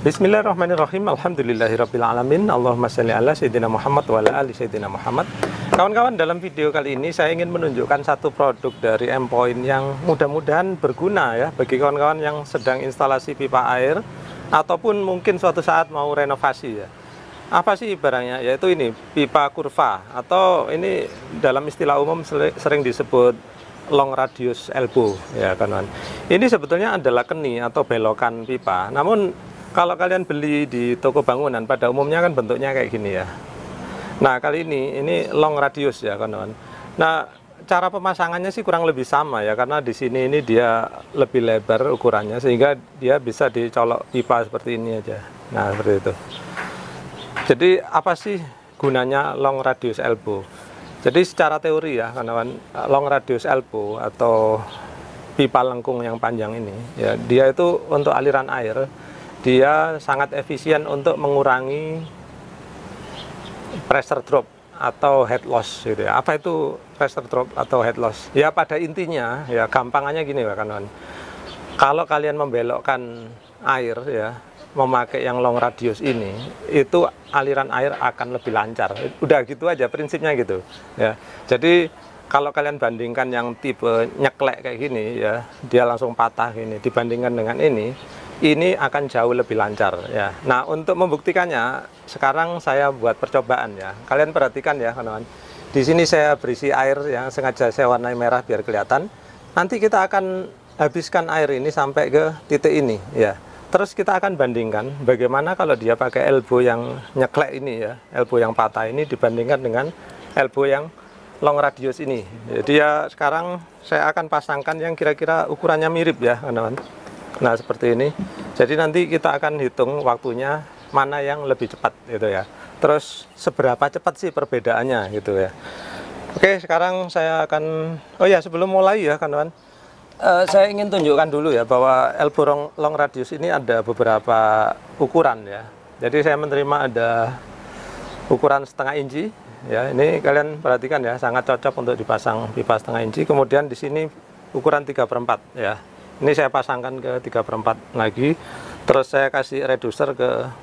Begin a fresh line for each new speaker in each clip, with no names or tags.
Bismillahirrahmanirrahim. Alhamdulillahirabbil alamin. Allahumma shalli ala sayyidina Muhammad wa ala ali sayyidina Muhammad. Kawan-kawan, dalam video kali ini saya ingin menunjukkan satu produk dari M-Point yang mudah-mudahan berguna ya bagi kawan-kawan yang sedang instalasi pipa air ataupun mungkin suatu saat mau renovasi ya. Apa sih barangnya? Yaitu ini pipa kurva, atau ini dalam istilah umum sering disebut long radius elbow ya kawan. Ini sebetulnya adalah keni atau belokan pipa. Namun kalau kalian beli di toko bangunan pada umumnya kan bentuknya kayak gini ya. Nah, kali ini long radius ya kawan. Nah, cara pemasangannya sih kurang lebih sama ya, karena di sini ini dia lebih lebar ukurannya sehingga dia bisa dicolok pipa seperti ini aja. Nah, seperti itu. Jadi apa sih gunanya long radius elbow? Jadi secara teori ya kawan, long radius elbow atau pipa lengkung yang panjang ini ya, dia itu untuk aliran air dia sangat efisien untuk mengurangi pressure drop atau head loss gitu ya. Apa itu pressure drop atau head loss? Ya pada intinya ya gampangannya gini ya kawan. Kalau kalian membelokkan air ya memakai yang long radius ini, itu aliran air akan lebih lancar. Udah gitu aja prinsipnya gitu ya. Jadi kalau kalian bandingkan yang tipe nyeklek kayak gini ya, dia langsung patah gini dibandingkan dengan ini akan jauh lebih lancar ya. Nah, untuk membuktikannya sekarang saya buat percobaan ya. Kalian perhatikan ya kawan. Di sini saya berisi air yang sengaja saya warnai merah biar kelihatan. Nanti kita akan habiskan air ini sampai ke titik ini ya. Terus kita akan bandingkan bagaimana kalau dia pakai elbow yang nyeklek ini ya, elbow yang patah ini dibandingkan dengan elbow yang long radius ini. Jadi ya sekarang saya akan pasangkan yang kira-kira ukurannya mirip ya kawan. Nah, seperti ini. Jadi nanti kita akan hitung waktunya mana yang lebih cepat gitu ya. Terus seberapa cepat sih perbedaannya gitu ya. Oke, sekarang saya akan sebelum mulai ya kawan. Saya ingin tunjukkan dulu ya bahwa elbow long radius ini ada beberapa ukuran ya. Jadi saya menerima ada ukuran setengah inci ya. Ini kalian perhatikan ya, sangat cocok untuk dipasang pipa setengah inci. Kemudian di sini ukuran 3/4 ya. Ini saya pasangkan ke 3/4 lagi, terus saya kasih reducer ke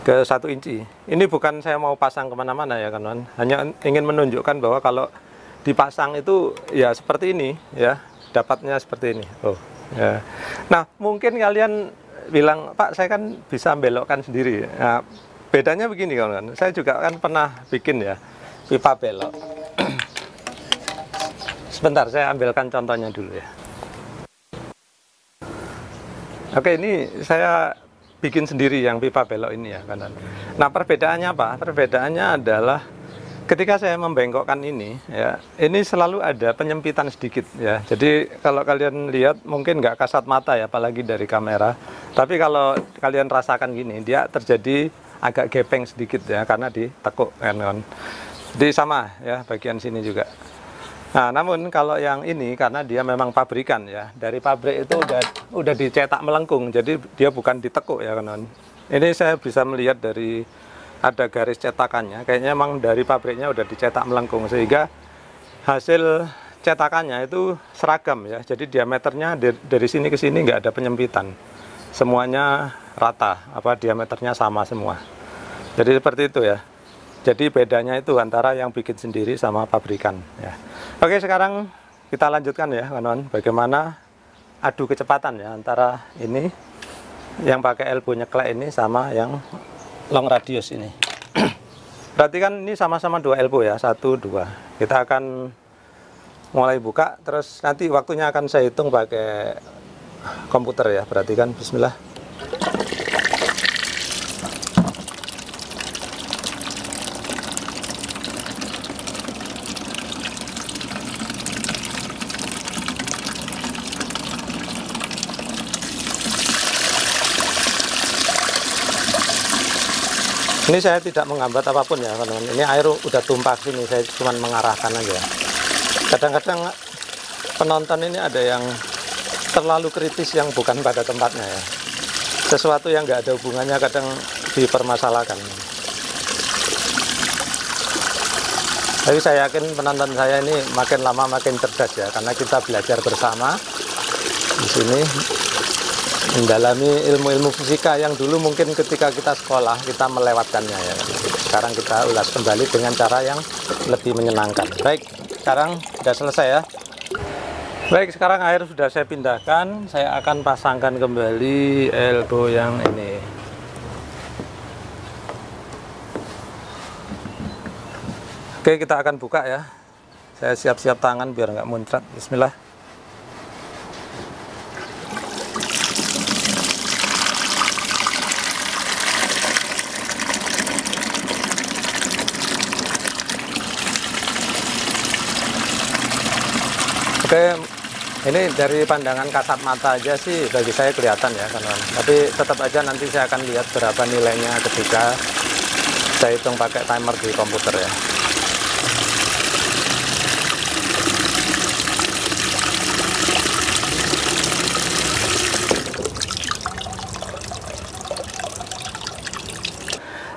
1 inci. Ini bukan saya mau pasang kemana-mana ya kawan, hanya ingin menunjukkan bahwa kalau dipasang itu ya seperti ini ya, dapatnya seperti ini. Ya. Nah, mungkin kalian bilang, Pak, saya kan bisa belokkan sendiri. Nah, bedanya begini kawan, saya juga kan pernah bikin ya pipa belok. Sebentar, saya ambilkan contohnya dulu ya. Oke, ini saya bikin sendiri yang pipa belok ini ya kawan. Nah, perbedaannya apa? Perbedaannya adalah ketika saya membengkokkan ini ya, ini selalu ada penyempitan sedikit ya. Jadi kalau kalian lihat mungkin nggak kasat mata ya, apalagi dari kamera. Tapi kalau kalian rasakan gini, dia terjadi agak gepeng sedikit ya, karena ditekuk kan. Jadi sama ya bagian sini juga. Nah, namun kalau yang ini karena dia memang pabrikan ya, dari pabrik itu udah dicetak melengkung, jadi dia bukan ditekuk ya kawan. Ini saya bisa melihat dari ada garis cetakannya, kayaknya memang dari pabriknya udah dicetak melengkung sehingga hasil cetakannya itu seragam ya. Jadi diameternya dari sini ke sini nggak ada penyempitan, semuanya rata, diameternya sama semua. Jadi seperti itu ya. Jadi bedanya itu antara yang bikin sendiri sama pabrikan ya. Oke, sekarang kita lanjutkan ya kawan, bagaimana adu kecepatan ya antara ini yang pakai elbow nyeklek ini sama yang long radius ini. Berarti kan ini sama-sama 2 elbow ya, 1, 2. Kita akan mulai buka, terus nanti waktunya akan saya hitung pakai komputer ya. Perhatikan, bismillah. Ini saya tidak menghambat apapun ya teman-teman. Ini air udah tumpah sini, saya cuma mengarahkan aja. Kadang-kadang penonton ini ada yang terlalu kritis yang bukan pada tempatnya ya. Sesuatu yang nggak ada hubungannya kadang dipermasalahkan. Tapi saya yakin penonton saya ini makin lama makin cerdas ya, karena kita belajar bersama di sini. mendalami ilmu-ilmu fisika yang dulu mungkin ketika kita sekolah kita melewatkannya ya. Sekarang kita ulas kembali dengan cara yang lebih menyenangkan. Baik, sekarang sudah selesai ya. Baik, sekarang air sudah saya pindahkan. Saya akan pasangkan kembali elbow yang ini. Oke, kita akan buka ya. Saya siap-siap tangan biar nggak muncrat. Bismillah. Oke, ini dari pandangan kasat mata aja sih bagi saya kelihatan ya kawan. Tapi tetap aja nanti saya akan lihat berapa nilainya ketika saya hitung pakai timer di komputer ya.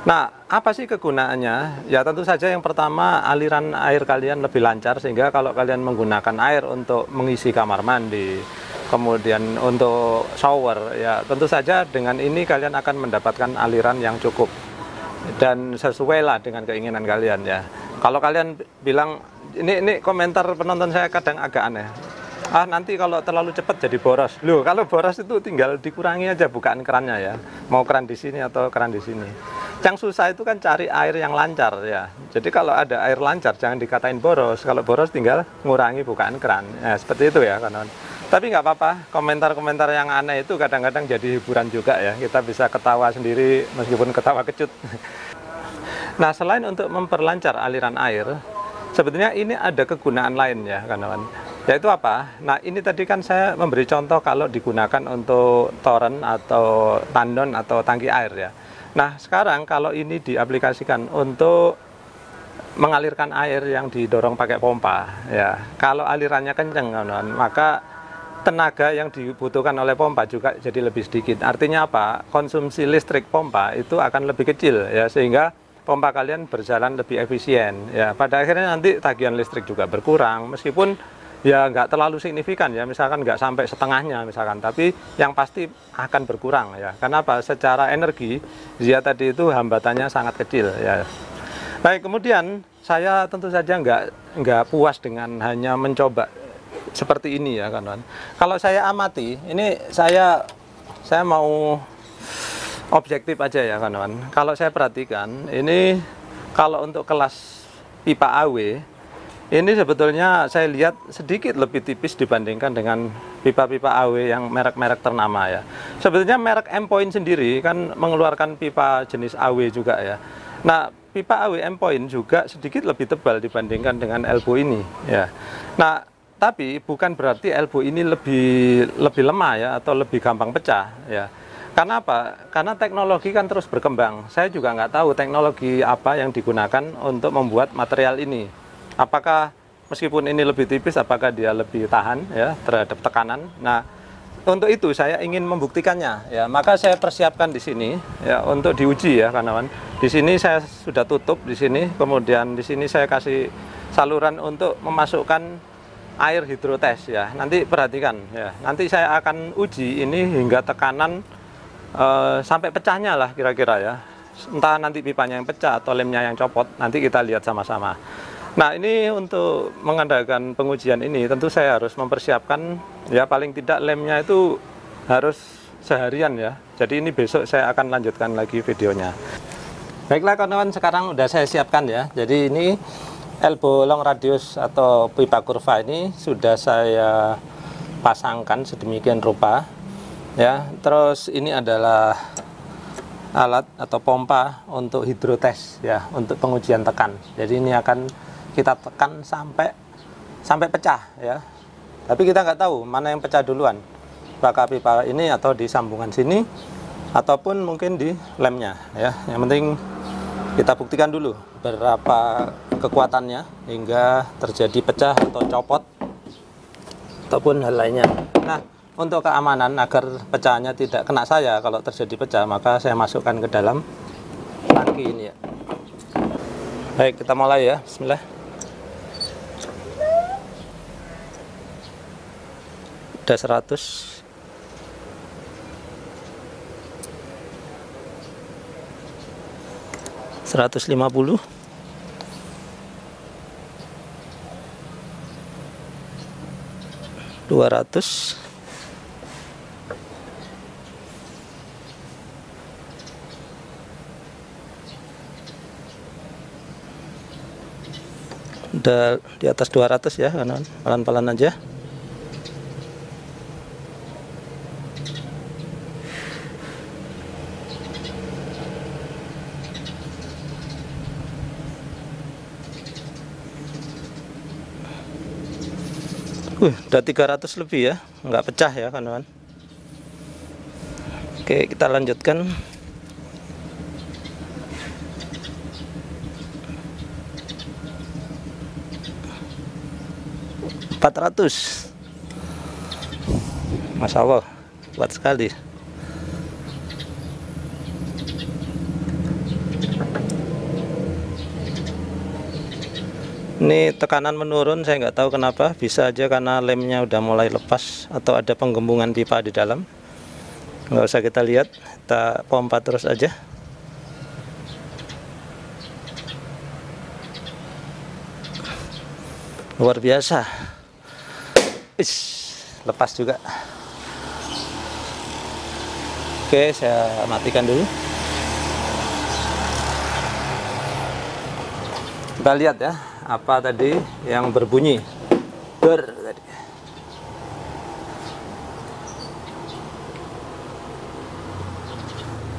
Nah, apa sih kegunaannya? Ya tentu saja yang pertama aliran air kalian lebih lancar sehingga kalau kalian menggunakan air untuk mengisi kamar mandi, kemudian untuk shower, ya tentu saja dengan ini kalian akan mendapatkan aliran yang cukup dan sesuai lah dengan keinginan kalian ya. Kalau kalian bilang, ini komentar penonton saya kadang agak aneh. Ah, nanti kalau terlalu cepat jadi boros. Loh, kalau boros itu tinggal dikurangi aja bukaan kerannya ya. Mau keran di sini atau keran di sini. Yang susah itu kan cari air yang lancar ya. Jadi kalau ada air lancar jangan dikatain boros. Kalau boros tinggal ngurangi bukaan keran. Ya, seperti itu ya kawan. Tapi nggak apa-apa. Komentar-komentar yang aneh itu kadang-kadang jadi hiburan juga ya. Kita bisa ketawa sendiri meskipun ketawa kecut. Nah, selain untuk memperlancar aliran air, sebetulnya ini ada kegunaan lain ya kawan. Yaitu apa? Nah, ini tadi kan saya memberi contoh kalau digunakan untuk toren atau tandon atau tangki air ya. Nah, sekarang kalau ini diaplikasikan untuk mengalirkan air yang didorong pakai pompa ya. Kalau alirannya kencang kawan, maka tenaga yang dibutuhkan oleh pompa juga jadi lebih sedikit. Artinya apa? Konsumsi listrik pompa itu akan lebih kecil ya, sehingga pompa kalian berjalan lebih efisien ya. Pada akhirnya nanti tagihan listrik juga berkurang meskipun ya nggak terlalu signifikan ya, misalkan nggak sampai setengahnya misalkan, tapi yang pasti akan berkurang ya. Kenapa? Secara energi dia tadi itu hambatannya sangat kecil ya. Baik, kemudian saya tentu saja nggak puas dengan hanya mencoba seperti ini ya kawan. Kalau saya amati, ini saya mau objektif aja ya kawan. Kalau saya perhatikan ini, kalau untuk kelas pipa AW ini sebetulnya saya lihat sedikit lebih tipis dibandingkan dengan pipa-pipa AW yang merek-merek ternama ya. Sebetulnya merek M-Point sendiri kan mengeluarkan pipa jenis AW juga ya. Nah, pipa AW M-Point juga sedikit lebih tebal dibandingkan dengan elbow ini ya. Nah, tapi bukan berarti elbow ini lebih lemah ya atau lebih gampang pecah ya. Karena apa? Karena teknologi kan terus berkembang. Saya juga nggak tahu teknologi apa yang digunakan untuk membuat material ini. Apakah meskipun ini lebih tipis, apakah dia lebih tahan ya terhadap tekanan? Nah, untuk itu saya ingin membuktikannya ya. Maka saya persiapkan di sini ya untuk diuji ya kawan. Di sini saya sudah tutup di sini, kemudian di sini saya kasih saluran untuk memasukkan air hidrotes ya. Nanti perhatikan ya. Nanti saya akan uji ini hingga tekanan sampai pecahnya lah kira-kira ya. Entah nanti pipanya yang pecah atau lemnya yang copot, nanti kita lihat sama-sama. Nah, ini untuk mengadakan pengujian ini tentu saya harus mempersiapkan ya, paling tidak lemnya itu harus seharian ya. Jadi ini besok saya akan lanjutkan lagi videonya. Baiklah kawan-kawan, sekarang udah saya siapkan ya. Jadi ini elbow long radius atau pipa kurva ini sudah saya pasangkan sedemikian rupa ya. Terus ini adalah alat atau pompa untuk hidrotes ya, untuk pengujian tekan. Jadi ini akan kita tekan sampai pecah ya. Tapi kita nggak tahu mana yang pecah duluan, apakah pipa ini atau di sambungan sini ataupun mungkin di lemnya ya. Yang penting kita buktikan dulu berapa kekuatannya hingga terjadi pecah atau copot ataupun hal lainnya. Nah, untuk keamanan agar pecahnya tidak kena saya kalau terjadi pecah, maka saya masukkan ke dalam tangki ini ya. Baik, kita mulai ya. Bismillah. Udah 100. 150, 200, 200. Udah di atas 200 ya kawan-kawan, pelan-pelan aja. Udah 300 lebih ya, nggak pecah ya kawan-kawan. Oke, kita lanjutkan. $400. Masya Allah, kuat sekali. Ini tekanan menurun, saya nggak tahu kenapa. Bisa aja karena lemnya udah mulai lepas atau ada penggembungan pipa di dalam. Nggak usah kita lihat, kita pompa terus aja. Luar biasa. Lepas juga. Oke, saya matikan dulu. Kita lihat ya, apa tadi yang berbunyi tadi.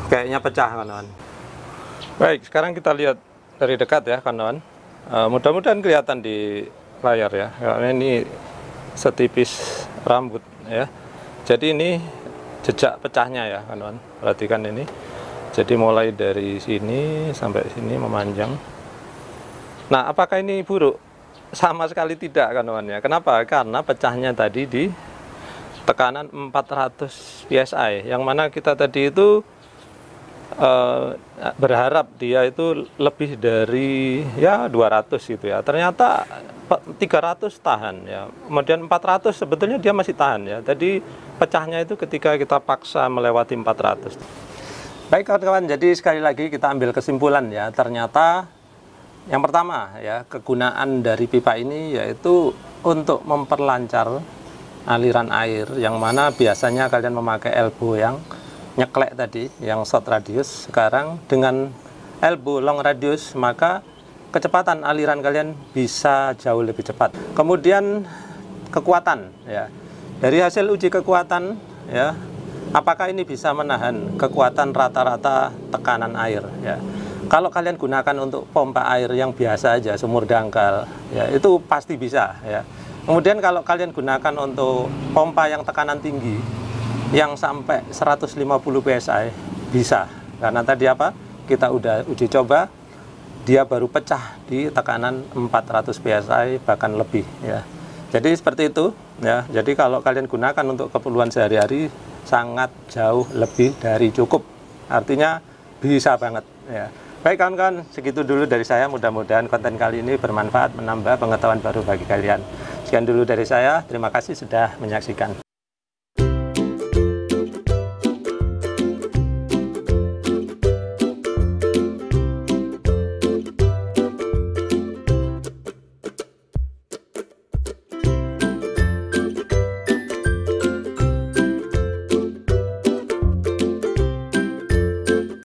Kayaknya pecah kawan-kawan. Baik, sekarang kita lihat dari dekat ya kawan-kawan. Mudah-mudahan kelihatan di layar ya, karena ini setipis rambut ya. Jadi ini jejak pecahnya ya kawan-kawan, perhatikan ini. Jadi mulai dari sini sampai sini memanjang. Nah, apakah ini buruk? Sama sekali tidak kawan-kawan ya. Kenapa? Karena pecahnya tadi di tekanan 400 psi, yang mana kita tadi itu berharap dia itu lebih dari ya 200 gitu ya. Ternyata 300 tahan ya. Kemudian 400 sebetulnya dia masih tahan ya. Tadi pecahnya itu ketika kita paksa melewati 400. Baik kawan-kawan, jadi sekali lagi kita ambil kesimpulan ya. Ternyata yang pertama ya, kegunaan dari pipa ini yaitu untuk memperlancar aliran air, yang mana biasanya kalian memakai elbow yang nyeklek tadi, yang short radius. Sekarang dengan elbow long radius, maka kecepatan aliran kalian bisa jauh lebih cepat. Kemudian kekuatan ya, dari hasil uji kekuatan ya, apakah ini bisa menahan kekuatan rata-rata tekanan air ya. Kalau kalian gunakan untuk pompa air yang biasa aja, sumur dangkal ya, itu pasti bisa ya. Kemudian kalau kalian gunakan untuk pompa yang tekanan tinggi yang sampai 150 psi, bisa. Karena tadi apa? Kita udah uji coba, dia baru pecah di tekanan 400 psi bahkan lebih ya. Jadi seperti itu ya. Jadi kalau kalian gunakan untuk keperluan sehari-hari sangat jauh lebih dari cukup. Artinya bisa banget ya. Baik kawan-kawan, segitu dulu dari saya. Mudah-mudahan konten kali ini bermanfaat, menambah pengetahuan baru bagi kalian. Sekian dulu dari saya. Terima kasih sudah menyaksikan.